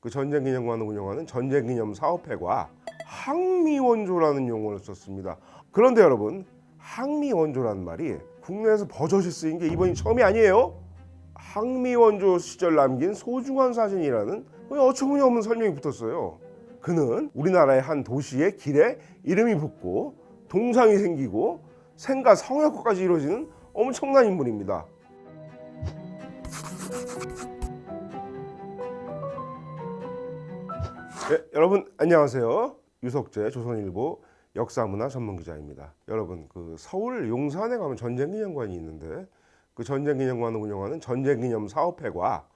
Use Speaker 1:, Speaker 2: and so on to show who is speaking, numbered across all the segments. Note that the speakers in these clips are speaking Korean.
Speaker 1: 그 전쟁기념관을 운영하는 전쟁기념사업회가 항미원조라는 용어를 썼습니다. 그런데 여러분, 항미원조라는 말이 국내에서 버젓이 쓰인 게 이번이 처음이 아니에요. 항미원조 시절 남긴 소중한 사진이라는 어처구니없는 설명이 붙었어요. 그는 우리나라의 한 도시의 길에 이름이 붙고 동상이 생기고 생과 성역까지 이루어지는 엄청난 인물입니다. 네, 여러분 안녕하세요. 유석재 조선일보 역사문화 전문기자입니다. 여러분, 그 서울 용산에 가면 전쟁기념관이 있는데 그 전쟁기념관을 운영하는 전쟁기념사업회가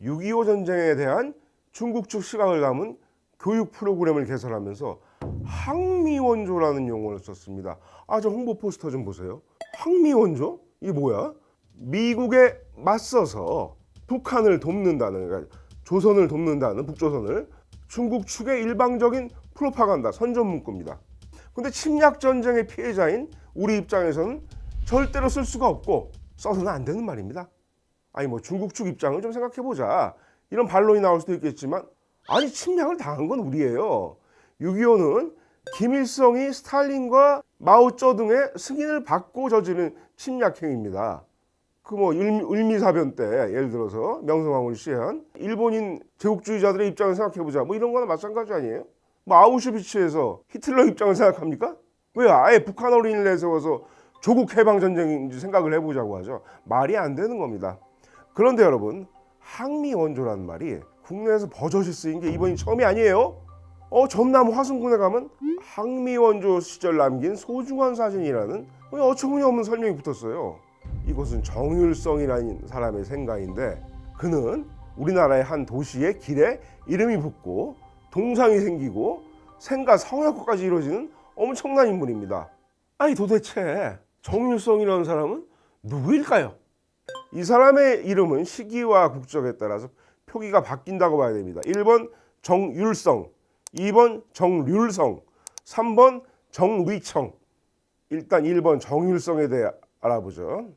Speaker 1: 6.25 전쟁에 대한 중국 측 시각을 담은 교육 프로그램을 개설하면서 항미원조라는 용어를 썼습니다. 저 홍보 포스터 좀 보세요. 항미원조? 이게 뭐야? 미국에 맞서서 북한을 돕는다는, 그러니까 조선을 돕는다는, 북조선을 중국 측의 일방적인 프로파간다, 선전 문구입니다. 근데 침략 전쟁의 피해자인 우리 입장에서는 절대로 쓸 수가 없고 써서는 안 되는 말입니다. 중국 측 입장을 좀 생각해 보자, 이런 반론이 나올 수도 있겠지만, 침략을 당한 건 우리예요. 6.25는 김일성이 스탈린과 마오쩌둥의 승인을 받고 저지른 침략 행위입니다. 을미사변 때 예를 들어서 명성황후를 시해한 일본인 제국주의자들의 입장을 생각해 보자, 이런 거나 마찬가지 아니에요? 아우슈비츠에서 히틀러 입장을 생각합니까? 왜 아예 북한 어린이를 내세워서 조국 해방 전쟁인지 생각을 해보자고 하죠. 말이 안 되는 겁니다. 그런데 여러분, 항미원조라는 말이 국내에서 버젓이 쓰인 게 이번이 처음이 아니에요. 전남 화순군에 가면 항미원조 시절 남긴 소중한 사진이라는 어처구니없는 설명이 붙었어요. 이것은 정율성이라는 사람의 생가인데, 그는 우리나라의 한 도시의 길에 이름이 붙고 동상이 생기고 생과 성역까지 이루어지는 엄청난 인물입니다. 도대체 정율성이라는 사람은 누구일까요? 이 사람의 이름은 시기와 국적에 따라서 표기가 바뀐다고 봐야 됩니다. 1번 정율성, 2번 정률성, 3번 정의청. 일단 1번 정율성에 대해 알아보죠.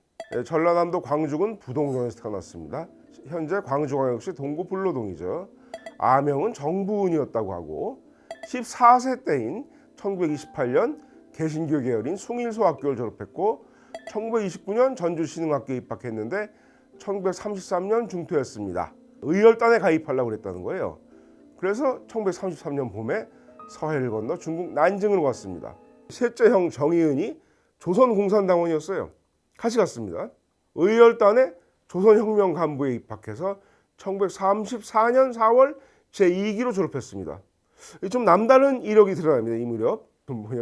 Speaker 1: 전라남도 광주군 부동동에서 태어났습니다. 현재 광주광역시 동구 불로동이죠. 아명은 정부은이었다고 하고 14세 때인 1928년 개신교 계열인 숭일소학교를 졸업했고 1929년 전주신흥학교에 입학했는데 1933년 중퇴했습니다. 의열단에 가입하려고 그랬다는 거예요. 그래서 1933년 봄에 서해를 건너 중국 난징으로 갔습니다. 셋째 형 정의은이 조선공산당원이었어요. 같이 갔습니다. 의열단에 조선혁명 간부에 입학해서 1934년 4월 제2기로 졸업했습니다. 좀 남다른 이력이 드러납니다. 이 무렵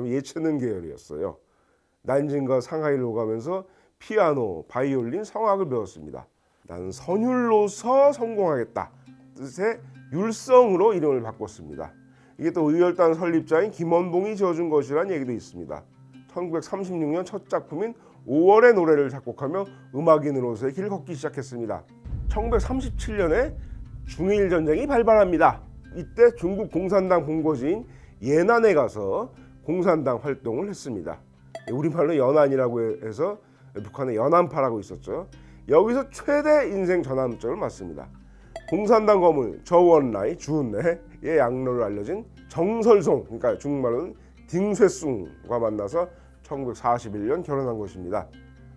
Speaker 1: 예체능 계열이었어요. 난징과 상하이를 오가면서 피아노, 바이올린, 성악을 배웠습니다. 나는 선율로서 성공하겠다 뜻의 율성으로 이름을 바꿨습니다. 이게 또 의열단 설립자인 김원봉이 지어준 것이라는 얘기도 있습니다. 1936년 첫 작품인 5월의 노래를 작곡하며 음악인으로서의 길을 걷기 시작했습니다. 1937년에 중일 전쟁이 발발합니다. 이때 중국 공산당 본거지인 예난에 가서 공산당 활동을 했습니다. 우리말로 연안이라고 해서 북한의 연안파라고 있었죠. 여기서 최대 인생 전환점을 맞습니다. 공산당 거물 저원라이 주은래의 양로를 알려진 정설송, 그러니까 중국말로는 딩쇠숭과 만나서 1941년 결혼한 것입니다.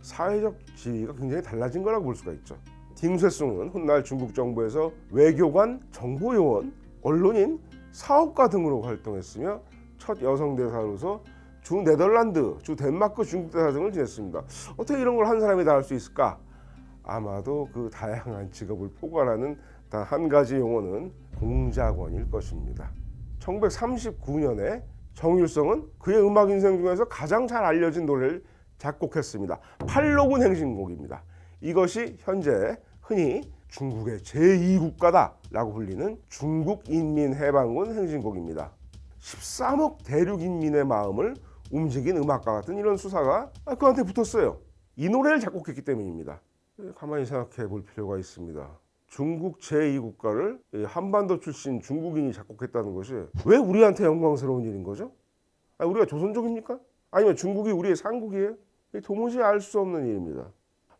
Speaker 1: 사회적 지위가 굉장히 달라진 거라고 볼 수가 있죠. 딩쇠숭은 훗날 중국 정부에서 외교관, 정보요원, 언론인, 사업가 등으로 활동했으며 첫 여성 대사로서 주 네덜란드, 주 덴마크 중국 대사 등을 지냈습니다. 어떻게 이런 걸 한 사람이 다 할 수 있을까? 아마도 그 다양한 직업을 포괄하는 단 한 가지 용어는 공작원일 것입니다. 1939년에 정율성은 그의 음악 인생 중에서 가장 잘 알려진 노래를 작곡했습니다. 팔로군 행진곡입니다. 이것이 현재 흔히 중국의 제2국가다라고 불리는 중국인민해방군 행진곡입니다. 13억 대륙인민의 마음을 움직인 음악가 같은 이런 수사가 그한테 붙었어요. 이 노래를 작곡했기 때문입니다. 가만히 생각해 볼 필요가 있습니다. 중국 제2국가를 한반도 출신 중국인이 작곡했다는 것이 왜 우리한테 영광스러운 일인 거죠? 우리가 조선족입니까? 아니면 중국이 우리의 상국이에요? 도무지 알 수 없는 일입니다.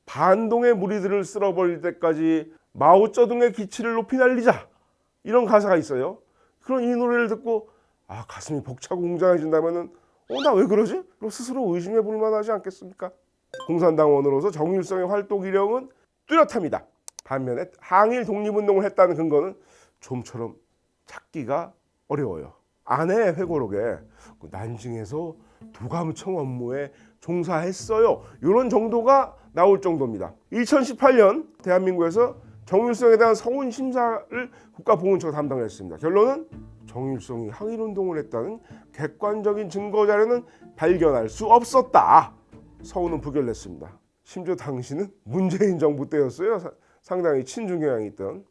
Speaker 1: 반동의 무리들을 쓸어버릴 때까지 마오쩌둥의 기치를 높이 날리자, 이런 가사가 있어요. 그런 이 노래를 듣고 가슴이 벅차고 웅장해진다면은 나 왜 그러지? 그럼 스스로 의심해 볼 만하지 않겠습니까? 공산당원으로서 정일성의 활동 이력은 뚜렷합니다. 반면에 항일 독립운동을 했다는 근거는 좀처럼 찾기가 어려워요. 아내의 회고록에 난징에서 도감청 업무에 종사했어요. 이런 정도가 나올 정도입니다. 2018년 대한민국에서 정일성에 대한 서운 심사를 국가보훈처가 담당했습니다. 결론은 정일성이 항일운동을 했다는 객관적인 증거 자료는 발견할 수 없었다. 서운은 부결냈습니다. 심지어 당시는 문재인 정부 때였어요. 상당히 친중 경향이 있던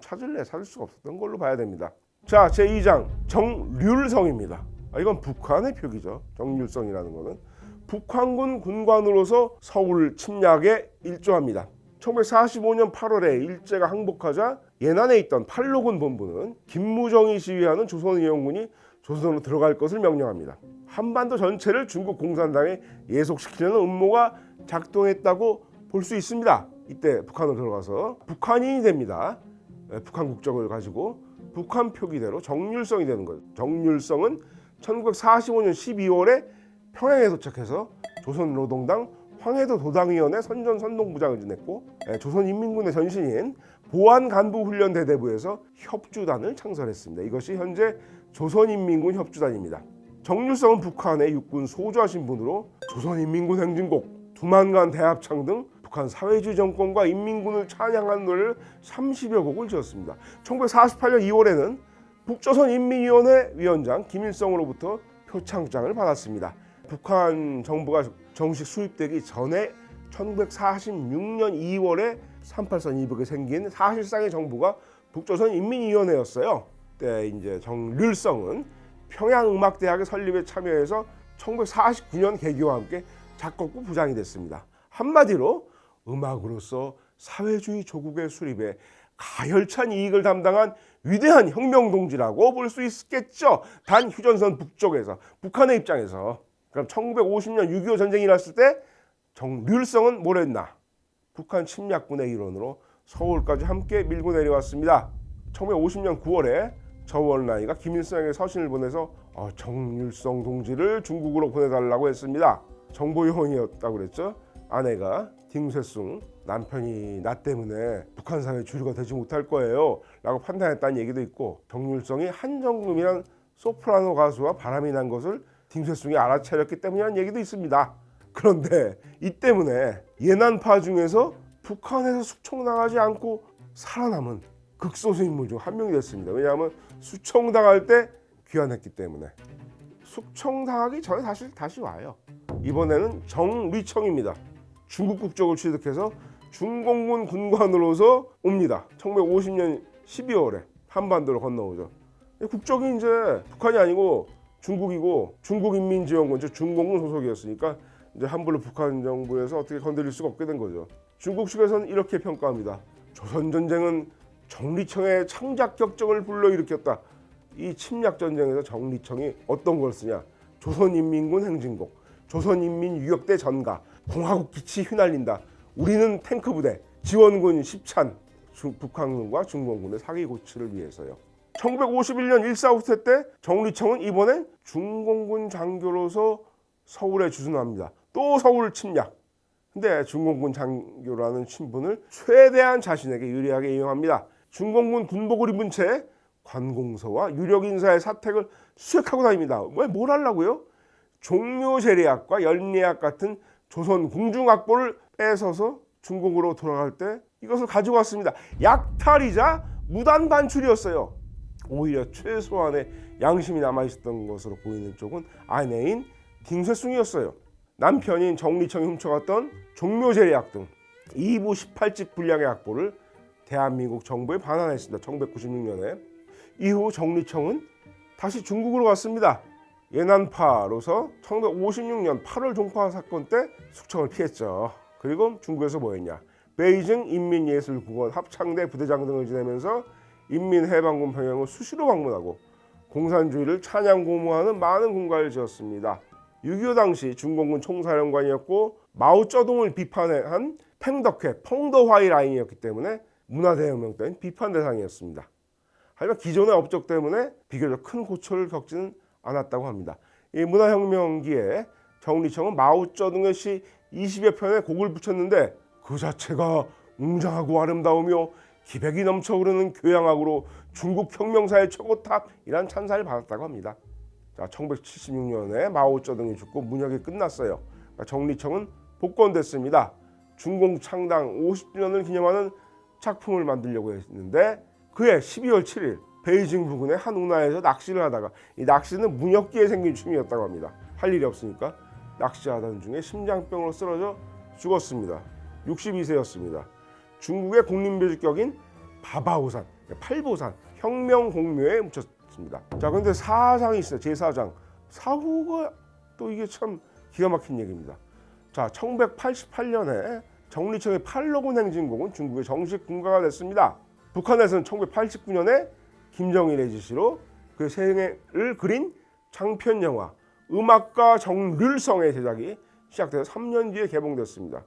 Speaker 1: 찾을 수가 없었던 걸로 봐야 됩니다. 자, 제2장 정률성입니다. 이건 북한의 표기죠. 정률성이라는 거는 북한군 군관으로서 서울 침략에 일조합니다. 1945년 8월에 일제가 항복하자 예난에 있던 8로군 본부는 김무정이 지휘하는 조선의용군이 조선으로 들어갈 것을 명령합니다. 한반도 전체를 중국 공산당에 예속시키려는 음모가 작동했다고 볼 수 있습니다. 이때 북한으로 들어가서 북한인이 됩니다. 북한 국적을 가지고 북한 표기대로 정률성이 되는 거예요. 정률성은 1945년 12월에 평양에 도착해서 조선노동당 황해도 도당위원회 선전선동부장을 지냈고 조선인민군의 전신인 보안간부훈련대대부에서 협주단을 창설했습니다. 이것이 현재 조선인민군 협주단입니다. 정률성은 북한의 육군 소주하 신분으로 조선인민군 행진곡, 두만간 대합창 등 북한 사회주의 정권과 인민군을 찬양하는 노래를 30여 곡을 지었습니다. 1948년 2월에는 북조선인민위원회 위원장 김일성으로부터 표창장을 받았습니다. 북한 정부가 정식 수립되기 전에 1946년 2월에 38선 이북에 생긴 사실상의 정부가 북조선인민위원회였어요. 그때 이제 정률성은 평양음악대학의 설립에 참여해서 1949년 개교와 함께 작곡부 부장이 됐습니다. 한마디로 음악으로서 사회주의 조국의 수립에 가열찬 이익을 담당한 위대한 혁명동지라고 볼 수 있겠죠. 단 휴전선 북쪽에서 북한의 입장에서 그럼 1950년 6.25 전쟁이 일어났을 때 정률성은 뭘 했나? 북한 침략군의 일원으로 서울까지 함께 밀고 내려왔습니다. 1950년 9월에 저원라이가 김일성에게 서신을 보내서 정률성 동지를 중국으로 보내달라고 했습니다. 정보요원이었다고 그랬죠. 아내가 딩쇠숭 남편이 나 때문에 북한 사회 주류가 되지 못할 거예요 라고 판단했다는 얘기도 있고 정률성이 한정금이란 소프라노 가수와 바람이 난 것을 딩쇠숭이 알아차렸기 때문이라는 얘기도 있습니다. 그런데 이 때문에 예난파 중에서 북한에서 숙청당하지 않고 살아남은 극소수 인물 중 한 명이 됐습니다. 왜냐하면 숙청당할 때 귀환했기 때문에. 숙청당하기 전에 다시 와요. 이번에는 정리청입니다. 중국 국적을 취득해서 중공군 군관으로서 옵니다. 1950년 12월에 한반도를 건너오죠. 국적이 이제 북한이 아니고 중국이고 중국인민지원군, 즉 중공군 소속이었으니까 이제 함부로 북한 정부에서 어떻게 건드릴 수가 없게 된 거죠. 중국 측에서는 이렇게 평가합니다. 조선전쟁은 정리청의 창작 격정을 불러일으켰다. 이 침략전쟁에서 정리청이 어떤 걸 쓰냐. 조선인민군 행진곡, 조선인민유격대 전가, 공화국 기치 휘날린다. 우리는 탱크 부대, 지원군 10찬, 북한군과 중공군의 사기 고치를 위해서요. 1951년 1.4 후퇴 때 정리청은 이번엔 중공군 장교로서 서울에 주둔합니다. 또 서울 침략. 근데 중공군 장교라는 신분을 최대한 자신에게 유리하게 이용합니다. 중공군 군복을 입은 채 관공서와 유력 인사의 사택을 수색하고 다닙니다. 뭘 하려고요? 종묘제례학과 연례학 같은 조선 궁중악보를 뺏어서 중국으로 돌아갈 때 이것을 가지고 왔습니다. 약탈이자 무단 반출이었어요. 오히려 최소한의 양심이 남아있었던 것으로 보이는 쪽은 아내인 딩쇠숭이었어요. 남편인 정리청이 훔쳐갔던 종묘제례학 등 2부 18집 분량의 악보를 대한민국 정부에 반환했습니다. 1996년에. 이후 정리청은 다시 중국으로 갔습니다. 예난파로서 1956년 8월 종파 사건 때 숙청을 피했죠. 그리고 중국에서 뭐 했냐. 베이징 인민예술국원 합창대 부대장 등을 지내면서 인민해방군 평양을 수시로 방문하고 공산주의를 찬양 고무하는 많은 군가를 지었습니다. 6.25 당시 중공군 총사령관이었고 마오쩌둥을 비판한 팽덕회 펑더화이 라인이었기 때문에 문화대혁명 때는 비판 대상이었습니다. 하지만 기존의 업적 때문에 비교적 큰 고초를 겪지는 않았다고 합니다. 이 문화혁명기에 정리청은 마오쩌둥의 시 20여 편에 곡을 붙였는데 그 자체가 웅장하고 아름다우며 기백이 넘쳐 흐르는 교향악으로 중국 혁명사의 최고탑이란 찬사를 받았다고 합니다. 자, 1976년에 마오쩌둥이 죽고 문혁이 끝났어요. 그러니까 정리청은 복권됐습니다. 중공 창당 50주년을 기념하는 작품을 만들려고 했는데 그해 12월 7일 베이징 부근의 한 운하에서 낚시를 하다가 이 낚시는 문혁기에 생긴 취미였다고 합니다. 할 일이 없으니까 낚시하던 중에 심장병으로 쓰러져 죽었습니다. 62세였습니다. 중국의 국립묘지격인 바바오산, 팔보산 혁명공묘에 묻혔습니다. 자, 그런데 사상이 있어요. 제4장. 사후가 또 이게 참 기가 막힌 얘기입니다. 자, 1988년에 정리청의 팔로군 행진곡은 중국에 정식 군가가 됐습니다. 북한에서는 1989년에 김정일의 지시로 그 생애를 그린 장편 영화 음악가 정률성의 제작이 시작돼서 3년 뒤에 개봉됐습니다.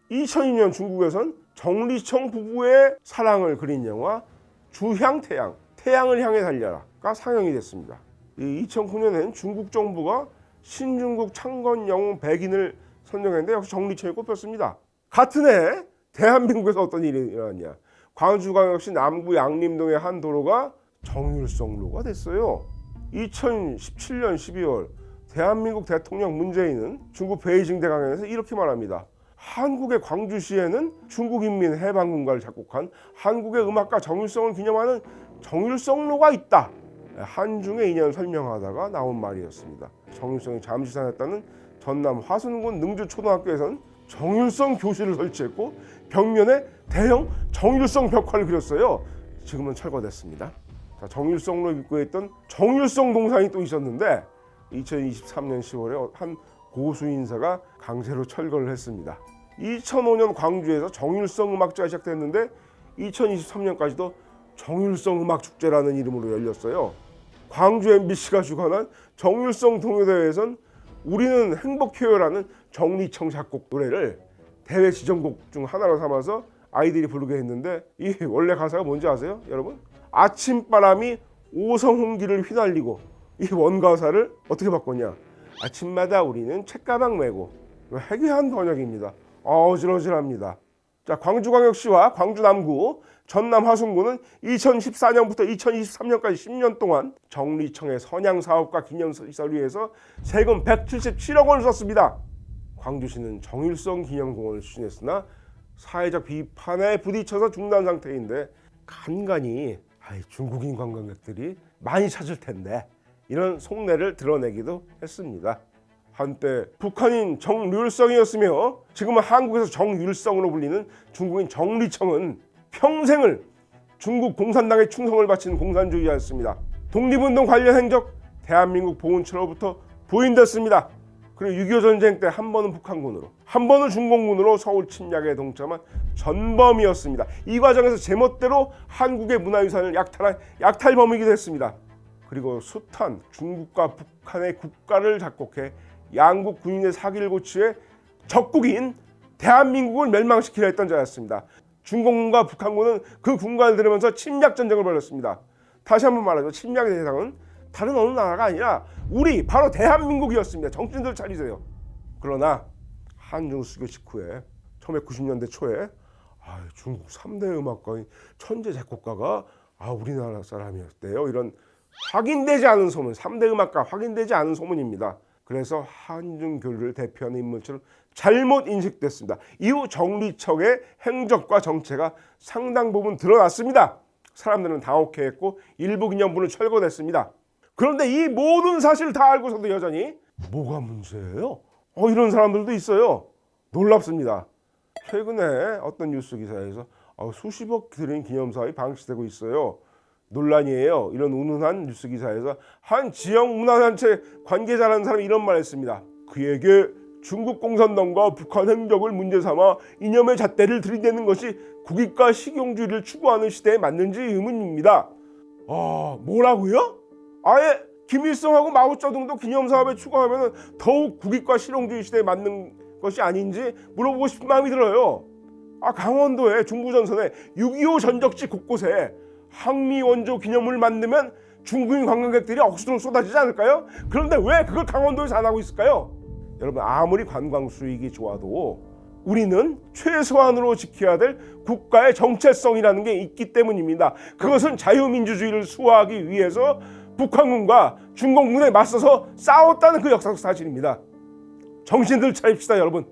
Speaker 1: 2002년 중국에선 정리청 부부의 사랑을 그린 영화 주향태양, 태양을 향해 달려라가 상영이 됐습니다. 2009년에는 중국 정부가 신중국 창건 영웅 100인을 선정했는데 역시 정리청이 꼽혔습니다. 같은 해 대한민국에서 어떤 일이 일어났냐. 광주광역시 남구 양림동의 한 도로가 정율성로가 됐어요. 2017년 12월 대한민국 대통령 문재인은 중국 베이징 대강연에서 이렇게 말합니다. 한국의 광주시에는 중국인민해방군가를 작곡한 한국의 음악가 정율성을 기념하는 정율성로가 있다. 한중의 인연을 설명하다가 나온 말이었습니다. 정율성이 잠시 다녔다는 전남 화순군 능주초등학교에서는 정율성 교실을 설치했고 벽면에 대형 정율성 벽화를 그렸어요. 지금은 철거됐습니다. 자, 정율성로 입구에 있던 정율성 동상이 또 있었는데 2023년 10월에 한 고수 인사가 강제로 철거를 했습니다. 2005년 광주에서 정율성 음악제가 시작됐는데 2023년까지도 정율성 음악축제라는 이름으로 열렸어요. 광주 MBC가 주관한 정율성 동요대회에선 우리는 행복해요라는 정리청 작곡 노래를 대회 지정곡 중 하나로 삼아서 아이들이 부르게 했는데 이 원래 가사가 뭔지 아세요? 여러분? 아침바람이 오성홍기를 휘날리고 이 원가사를 어떻게 바꿨냐? 아침마다 우리는 책가방 메고 해괴한 번역입니다. 어질어질합니다. 자, 광주광역시와 광주 남구, 전남 화순구는 2014년부터 2023년까지 10년 동안 정리청의 선양사업과 기념시설 위해서 세금 177억 원을 썼습니다. 광주시는 정율성 기념공원을 추진했으나 사회적 비판에 부딪혀서 중단 상태인데 간간히 중국인 관광객들이 많이 찾을 텐데 이런 속내를 드러내기도 했습니다. 한때 북한인 정률성이었으며 지금은 한국에서 정율성으로 불리는 중국인 정리청은 평생을 중국 공산당에 충성을 바치는 공산주의자였습니다. 독립운동 관련 행적 대한민국 보훈처로부터 부인됐습니다. 그리고 6.25 전쟁 때 한 번은 북한군으로 한 번은 중공군으로 서울 침략에 동참한 전범이었습니다. 이 과정에서 제멋대로 한국의 문화유산을 약탈한 약탈범이기도 했습니다. 그리고 숱한 중국과 북한의 국가를 작곡해 양국 군인의 사기를 고취해 적국인 대한민국을 멸망시키려 했던 자였습니다. 중공군과 북한군은 그 군가를 들으면서 침략 전쟁을 벌였습니다. 다시 한번 말하죠. 침략의 대상은 다른 어느 나라가 아니라 우리 바로 대한민국이었습니다. 정신들 차리세요. 그러나 한중 수교 직후에 1990년대 초에 중국 3대 음악가인 천재 작곡가가 우리나라 사람이었대요. 이런 확인되지 않은 소문, 3대 음악가 확인되지 않은 소문입니다. 그래서 한중 교류를 대표하는 인물처럼 잘못 인식됐습니다. 이후 정리청의 행적과 정체가 상당 부분 드러났습니다. 사람들은 당혹해했고 일부 기념부는 철거됐습니다. 그런데 이 모든 사실을 다 알고서도 여전히 뭐가 문제예요? 이런 사람들도 있어요. 놀랍습니다. 최근에 어떤 뉴스 기사에서 수십억 들인 기념사업이 방치되고 있어요. 논란이에요. 이런 운운한 뉴스 기사에서 한 지역 문화단체 관계자라는 사람이 이런 말을 했습니다. 그에게 중국 공산당과 북한 행적을 문제 삼아 이념의 잣대를 들이대는 것이 국익과 식용주의를 추구하는 시대에 맞는지 의문입니다. 뭐라고요? 아예 김일성하고 마오쩌둥도 기념사업에 추가하면 더욱 국익과 실용주의 시대에 맞는 것이 아닌지 물어보고 싶은 마음이 들어요. 강원도의 중부전선에 6.25 전적지 곳곳에 항미 원조 기념물을 만들면 중국인 관광객들이 억수로 쏟아지지 않을까요? 그런데 왜 그걸 강원도에서 안 하고 있을까요? 여러분, 아무리 관광 수익이 좋아도 우리는 최소한으로 지켜야 될 국가의 정체성이라는 게 있기 때문입니다. 그것은 자유민주주의를 수호하기 위해서 북한군과 중공군에 맞서서 싸웠다는 그 역사적 사실입니다. 정신들 차립시다, 여러분.